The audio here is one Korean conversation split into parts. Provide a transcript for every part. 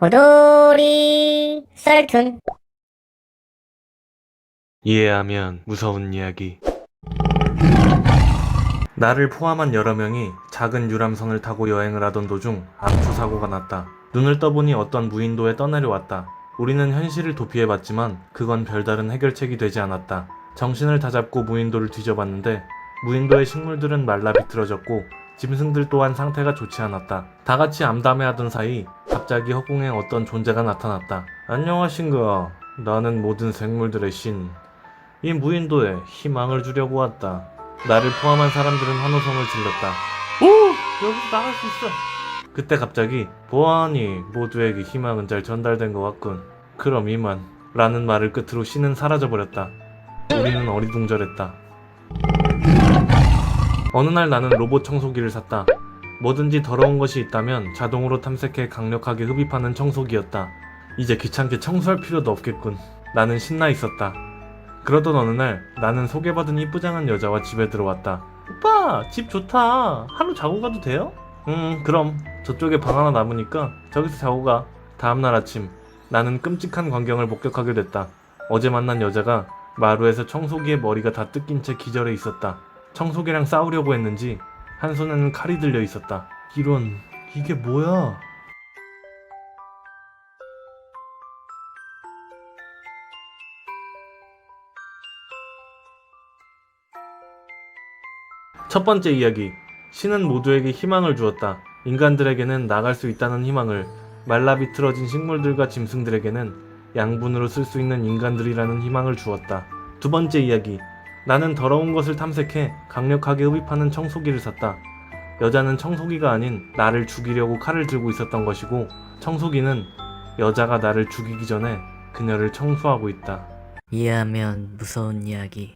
호돌이 썰툰. 이해하면 무서운 이야기. 나를 포함한 여러 명이 작은 유람선을 타고 여행을 하던 도중 압수사고가 났다. 눈을 떠보니 어떤 무인도에 떠내려왔다. 우리는 현실을 도피해봤지만 그건 별다른 해결책이 되지 않았다. 정신을 다잡고 무인도를 뒤져봤는데 무인도의 식물들은 말라 비틀어졌고 짐승들 또한 상태가 좋지 않았다. 다 같이 암담해하던 사이 갑자기 허공에 어떤 존재가 나타났다. 안녕하신가. 나는 모든 생물들의 신. 이 무인도에 희망을 주려고 왔다. 나를 포함한 사람들은 환호성을 질렀다. 오! 여기서 나갈 수 있어! 그때 갑자기 보아하니 모두에게 희망은 잘 전달된 것 같군. 그럼 이만 라는 말을 끝으로 신은 사라져버렸다. 우리는 어리둥절했다. 어느 날 나는 로봇 청소기를 샀다. 뭐든지 더러운 것이 있다면 자동으로 탐색해 강력하게 흡입하는 청소기였다. 이제 귀찮게 청소할 필요도 없겠군. 나는 신나 있었다. 그러던 어느 날 나는 소개받은 이쁘장한 여자와 집에 들어왔다. 오빠, 집 좋다. 하루 자고 가도 돼요? 그럼 저쪽에 방 하나 남으니까 저기서 자고 가. 다음날 아침 나는 끔찍한 광경을 목격하게 됐다. 어제 만난 여자가 마루에서 청소기의 머리가 다 뜯긴 채 기절해 있었다. 청소기랑 싸우려고 했는지 한 손에는 칼이 들려 있었다. 이런, 이게 뭐야? 첫 번째 이야기. 신은 모두에게 희망을 주었다. 인간들에게는 나갈 수 있다는 희망을, 말라 비틀어진 식물들과 짐승들에게는 양분으로 쓸 수 있는 인간들이라는 희망을 주었다. 두 번째 이야기. 나는 더러운 것을 탐색해 강력하게 흡입하는 청소기를 샀다. 여자는 청소기가 아닌 나를 죽이려고 칼을 들고 있었던 것이고, 청소기는 여자가 나를 죽이기 전에 그녀를 청소하고 있다. 이해하면 무서운 이야기.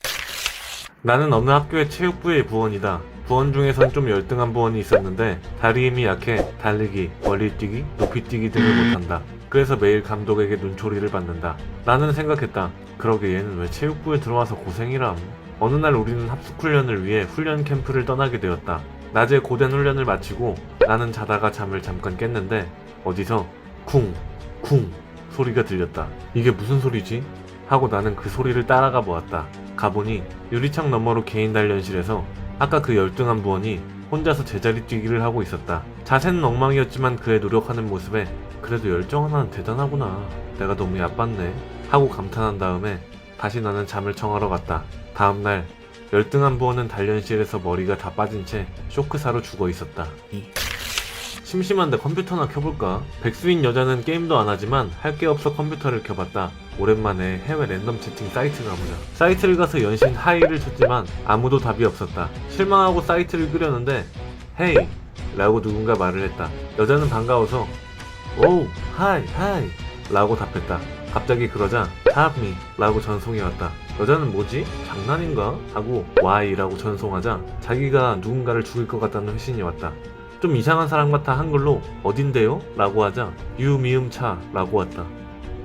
나는 어느 학교의 체육부의 부원이다. 부원 중에선 좀 열등한 부원이 있었는데 다리 힘이 약해 달리기, 멀리뛰기, 높이뛰기 등을 못한다. 그래서 매일 감독에게 눈초리를 받는다. 나는 생각했다. 그러게 얘는 왜 체육부에 들어와서 고생이람. 어느 날 우리는 합숙훈련을 위해 훈련 캠프를 떠나게 되었다. 낮에 고된 훈련을 마치고 나는 자다가 잠을 잠깐 깼는데 어디서 쿵, 쿵 소리가 들렸다. 이게 무슨 소리지? 하고 나는 그 소리를 따라가 보았다. 가보니 유리창 너머로 개인 단련실에서 아까 그 열등한 부원이 혼자서 제자리 뛰기를 하고 있었다. 자세는 엉망이었지만 그의 노력하는 모습에 그래도 열정 하나는 대단하구나. 내가 너무 얕봤네. 하고 감탄한 다음에 다시 나는 잠을 청하러 갔다. 다음날 열등한 부원은 단련실에서 머리가 다 빠진 채 쇼크사로 죽어 있었다. 심심한데 컴퓨터나 켜볼까? 백수인 여자는 게임도 안 하지만 할 게 없어 컴퓨터를 켜봤다. 오랜만에 해외 랜덤 채팅 사이트가 보자. 사이트를 가서 연신 하이를 쳤지만 아무도 답이 없었다. 실망하고 사이트를 끄려는데 헤이! 라고 누군가 말을 했다. 여자는 반가워서 오우! 하이! 하이! 라고 답했다. 갑자기 그러자 Help me! 라고 전송이 왔다. 여자는 뭐지? 장난인가? 하고 Why? 라고 전송하자 자기가 누군가를 죽일 것 같다는 회신이 왔다. 좀 이상한 사람 같아 한글로 어딘데요? 라고 하자 유미음차 라고 왔다.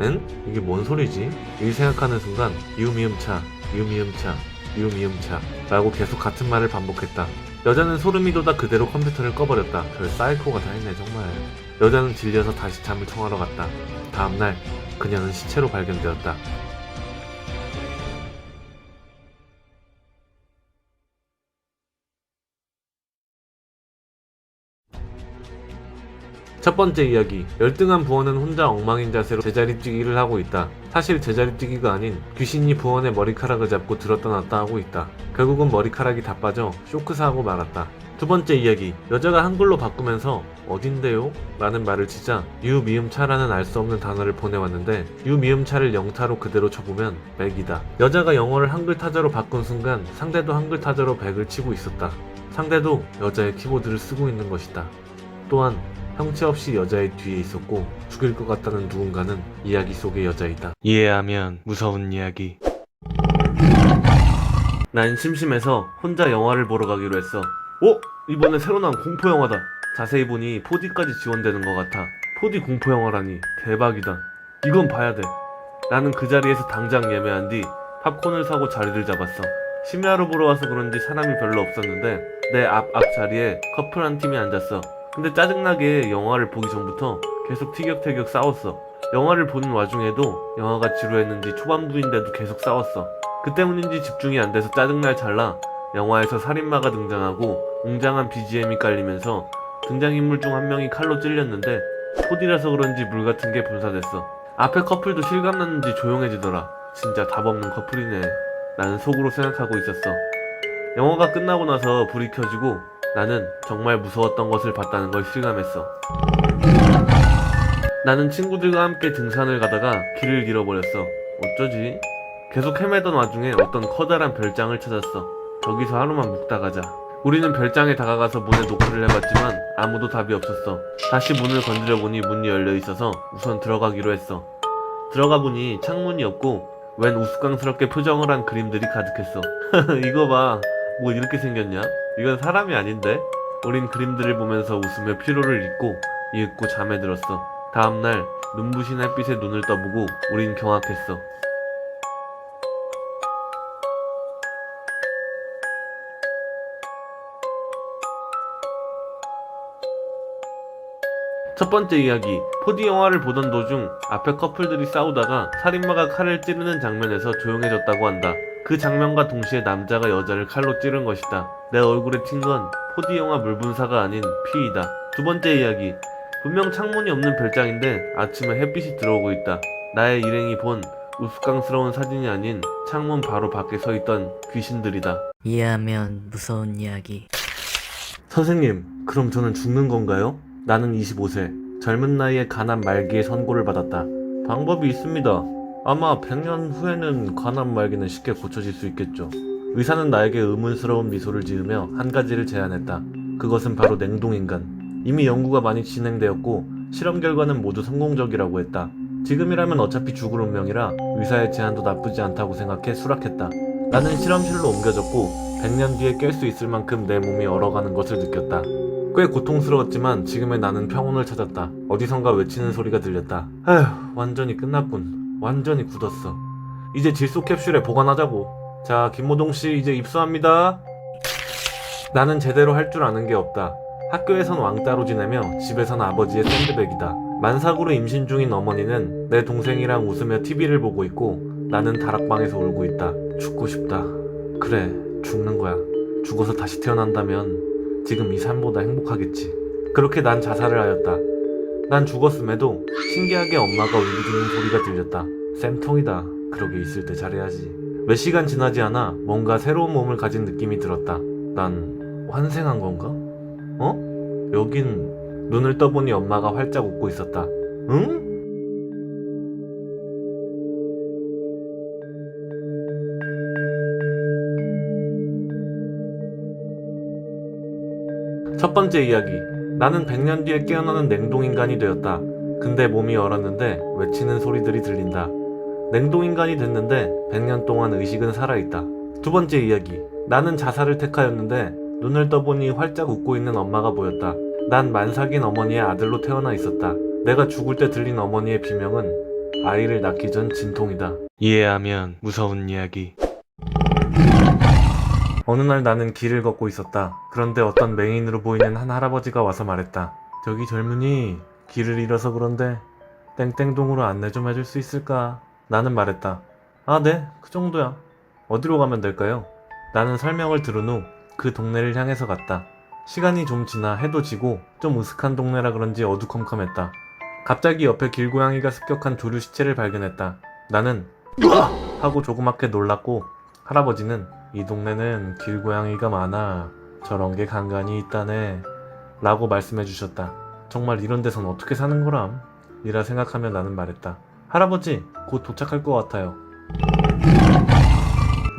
응? 이게 뭔 소리지? 이 생각하는 순간 유미음차, 유미음차, 유미음차 라고 계속 같은 말을 반복했다. 여자는 소름이 돋아 그대로 컴퓨터를 꺼버렸다. 별 사이코가 다 있네 정말. 여자는 질려서 다시 잠을 청하러 갔다. 다음날 그녀는 시체로 발견되었다. 첫 번째 이야기. 열등한 부원은 혼자 엉망인 자세로 제자리 뛰기를 하고 있다. 사실 제자리 뛰기가 아닌 귀신이 부원의 머리카락을 잡고 들었다 놨다 하고 있다. 결국은 머리카락이 다 빠져 쇼크사하고 말았다. 두 번째 이야기. 여자가 한글로 바꾸면서 어딘데요? 라는 말을 치자 유미음차라는 알 수 없는 단어를 보내왔는데 유미음차를 영타로 그대로 쳐보면 100이다. 여자가 영어를 한글 타자로 바꾼 순간 상대도 한글 타자로 100을 치고 있었다. 상대도 여자의 키보드를 쓰고 있는 것이다. 또한 형체 없이 여자의 뒤에 있었고 죽일 것 같다는 누군가는 이야기 속의 여자이다. 이해하면 무서운 이야기. 난 심심해서 혼자 영화를 보러 가기로 했어. 이번에 새로 나온 공포 영화다. 자세히 보니 4D까지 지원되는 것 같아. 4D 공포 영화라니 대박이다. 이건 봐야 돼. 나는 그 자리에서 당장 예매한 뒤 팝콘을 사고 자리를 잡았어. 심야로 보러 와서 그런지 사람이 별로 없었는데 내 앞 자리에 커플 한 팀이 앉았어. 근데 짜증나게 영화를 보기 전부터 계속 티격태격 싸웠어. 영화를 보는 와중에도 영화가 지루했는지 초반부인데도 계속 싸웠어. 그 때문인지 집중이 안 돼서 짜증날 찰나 영화에서 살인마가 등장하고 웅장한 BGM이 깔리면서 등장인물 중 한 명이 칼로 찔렸는데 4D라서 그런지 물 같은 게 분사됐어. 앞에 커플도 실감났는지 조용해지더라. 진짜 답 없는 커플이네. 나는 속으로 생각하고 있었어. 영화가 끝나고 나서 불이 켜지고 나는 정말 무서웠던 것을 봤다는 걸 실감했어. 나는 친구들과 함께 등산을 가다가 길을 잃어버렸어. 어쩌지? 계속 헤매던 와중에 어떤 커다란 별장을 찾았어. 저기서 하루만 묵다 가자. 우리는 별장에 다가가서 문에 노크를 해봤지만 아무도 답이 없었어. 다시 문을 건드려보니 문이 열려있어서 우선 들어가기로 했어. 들어가 보니 창문이 없고 웬 우스꽝스럽게 표정을 한 그림들이 가득했어. 이거 봐. 뭐 이렇게 생겼냐? 이건 사람이 아닌데? 우린 그림들을 보면서 웃으며 피로를 잊고 잠에 들었어. 다음날 눈부신 햇빛에 눈을 떠보고 우린 경악했어. 첫 번째 이야기. 4D 영화를 보던 도중 앞에 커플들이 싸우다가 살인마가 칼을 찌르는 장면에서 조용해졌다고 한다. 그 장면과 동시에 남자가 여자를 칼로 찌른 것이다. 내 얼굴에 튄 건 4D 영화 물분사가 아닌 피이다. 두 번째 이야기. 분명 창문이 없는 별장인데 아침에 햇빛이 들어오고 있다. 나의 일행이 본 우스꽝스러운 사진이 아닌 창문 바로 밖에 서 있던 귀신들이다. 이해하면 무서운 이야기. 선생님, 그럼 저는 죽는 건가요? 나는 25세. 젊은 나이에 간암 말기에 선고를 받았다. 방법이 있습니다. 아마 100년 후에는 간암 말기는 쉽게 고쳐질 수 있겠죠. 의사는 나에게 의문스러운 미소를 지으며 한 가지를 제안했다. 그것은 바로 냉동인간. 이미 연구가 많이 진행되었고 실험 결과는 모두 성공적이라고 했다. 지금이라면 어차피 죽을 운명이라 의사의 제안도 나쁘지 않다고 생각해 수락했다. 나는 실험실로 옮겨졌고 100년 뒤에 깰 수 있을 만큼 내 몸이 얼어가는 것을 느꼈다. 꽤 고통스러웠지만 지금의 나는 평온을 찾았다. 어디선가 외치는 소리가 들렸다. 아휴, 완전히 끝났군. 완전히 굳었어. 이제 질소 캡슐에 보관하자고. 자, 김모동씨 이제 입수합니다. 나는 제대로 할 줄 아는 게 없다. 학교에선 왕따로 지내며 집에선 아버지의 샌드백이다. 만삭으로 임신 중인 어머니는 내 동생이랑 웃으며 TV를 보고 있고 나는 다락방에서 울고 있다. 죽고 싶다. 그래, 죽는 거야. 죽어서 다시 태어난다면 지금 이 삶보다 행복하겠지. 그렇게 난 자살을 하였다. 난 죽었음에도 신기하게 엄마가 울고 죽는 소리가 들렸다. 쌤통이다. 그러게 있을 때 잘해야지. 몇 시간 지나지 않아 뭔가 새로운 몸을 가진 느낌이 들었다. 난 환생한 건가? 여긴 눈을 떠보니 엄마가 활짝 웃고 있었다. 응? 첫 번째 이야기. 나는 100년 뒤에 깨어나는 냉동인간이 되었다. 근데 몸이 얼었는데 외치는 소리들이 들린다. 냉동인간이 됐는데 100년 동안 의식은 살아있다. 두 번째 이야기. 나는 자살을 택하였는데 눈을 떠보니 활짝 웃고 있는 엄마가 보였다. 난 만삭인 어머니의 아들로 태어나 있었다. 내가 죽을 때 들린 어머니의 비명은 아이를 낳기 전 진통이다. 이해하면 무서운 이야기. 어느 날 나는 길을 걷고 있었다. 그런데 어떤 맹인으로 보이는 한 할아버지가 와서 말했다. 저기 젊은이, 길을 잃어서 그런데 땡땡동으로 안내 좀 해줄 수 있을까? 나는 말했다. 아, 네, 그 정도야. 어디로 가면 될까요? 나는 설명을 들은 후 그 동네를 향해서 갔다. 시간이 좀 지나 해도 지고 좀 으슥한 동네라 그런지 어두컴컴했다. 갑자기 옆에 길고양이가 습격한 조류 시체를 발견했다. 나는 으악! 하고 조그맣게 놀랐고 할아버지는 이 동네는 길고양이가 많아. 저런 게 간간히 있다네. 라고 말씀해 주셨다. 정말 이런 데선 어떻게 사는 거람? 이라 생각하며 나는 말했다. 할아버지, 곧 도착할 것 같아요.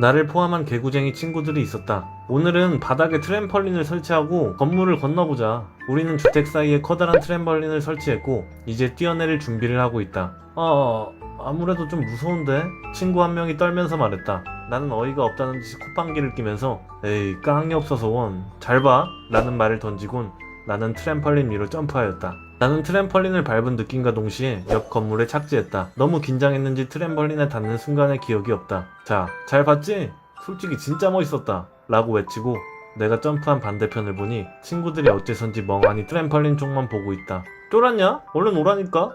나를 포함한 개구쟁이 친구들이 있었다. 오늘은 바닥에 트램펄린을 설치하고 건물을 건너보자. 우리는 주택 사이에 커다란 트램펄린을 설치했고 이제 뛰어내릴 준비를 하고 있다. 아무래도 좀 무서운데? 친구 한 명이 떨면서 말했다. 나는 어이가 없다는 듯이 콧방귀를 끼면서 에이, 깡이 없어서 원. 잘 봐. 라는 말을 던지곤 나는 트램펄린 위로 점프하였다. 나는 트램펄린을 밟은 느낌과 동시에 옆 건물에 착지했다. 너무 긴장했는지 트램펄린에 닿는 순간의 기억이 없다. 자, 잘 봤지? 솔직히 진짜 멋있었다. 라고 외치고 내가 점프한 반대편을 보니 친구들이 어째선지 멍하니 트램펄린 쪽만 보고 있다. 쫄았냐? 얼른 오라니까.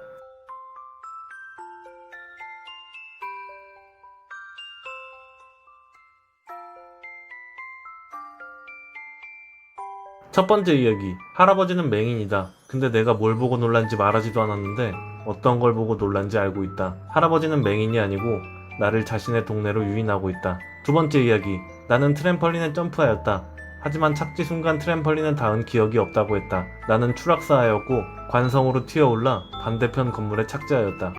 첫 번째 이야기. 할아버지는 맹인이다. 근데 내가 뭘 보고 놀란지 말하지도 않았는데 어떤 걸 보고 놀란지 알고 있다. 할아버지는 맹인이 아니고 나를 자신의 동네로 유인하고 있다. 두 번째 이야기. 나는 트램펄린에 점프하였다. 하지만 착지 순간 트램펄린은 닿은 기억이 없다고 했다. 나는 추락사하였고 관성으로 튀어올라 반대편 건물에 착지하였다.